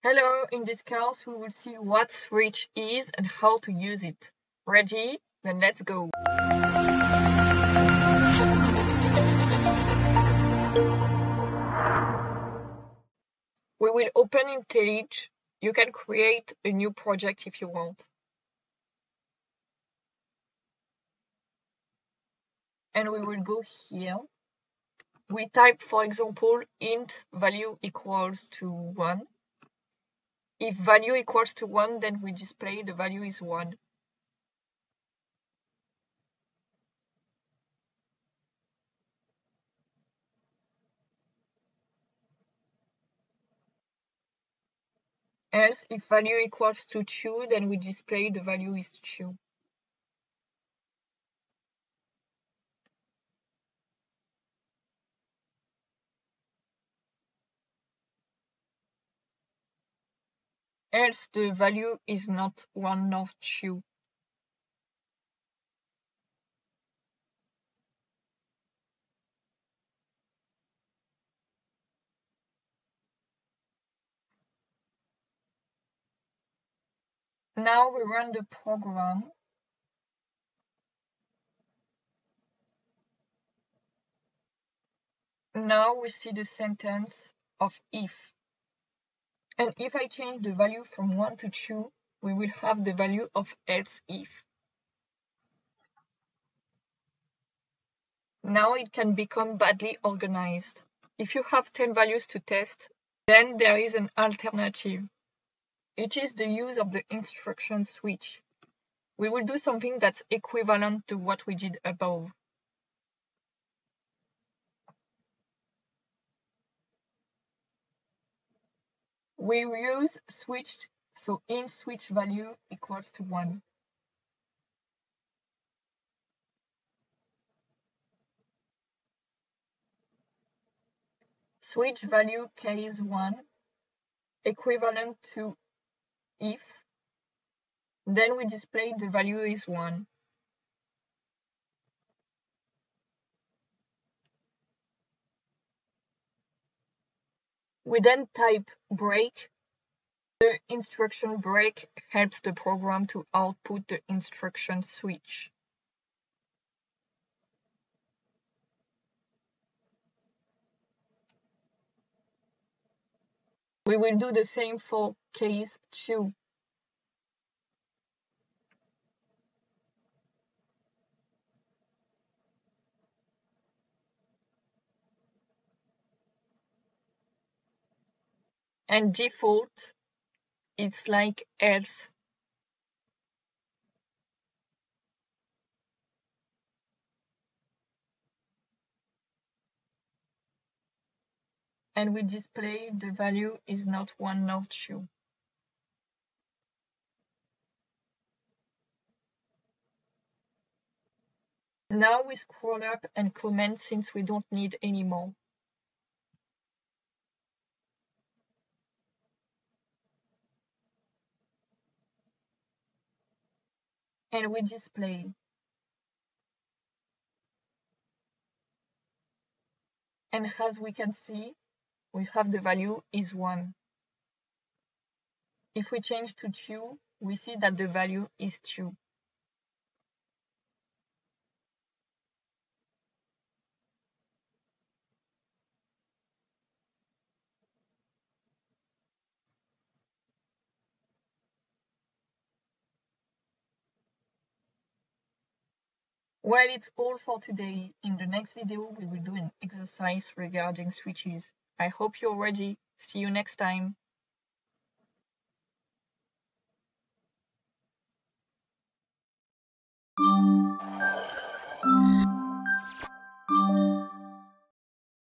Hello, in this course we will see what switch is and how to use it. Ready? Then let's go. We will open IntelliJ. You can create a new project if you want. And we will go here. We type, for example, int value equals to 1. If value equals to 1, then we display the value is 1. Else, if value equals to 2, then we display the value is 2. Else the value is not 1 nor 2. Now we run the program. Now we see the sentence of if. And if I change the value from 1 to 2, we will have the value of else if. Now it can become badly organized. If you have 10 values to test, then there is an alternative. It is the use of the instruction switch. We will do something that's equivalent to what we did above. We use switched, so int switch value equals to 1. Switch value case 1 equivalent to if, then we display the value is 1. We then type break. The instruction break helps the program to output the instruction switch. We will do the same for case 2. And default, it's like else. And we display the value is not 1 nor 2. Now we scroll up and comment since we don't need any more. And we display. And as we can see, we have the value is 1. If we change to 2, we see that the value is 2. Well, it's all for today. In the next video, we will do an exercise regarding switches. I hope you're ready. See you next time.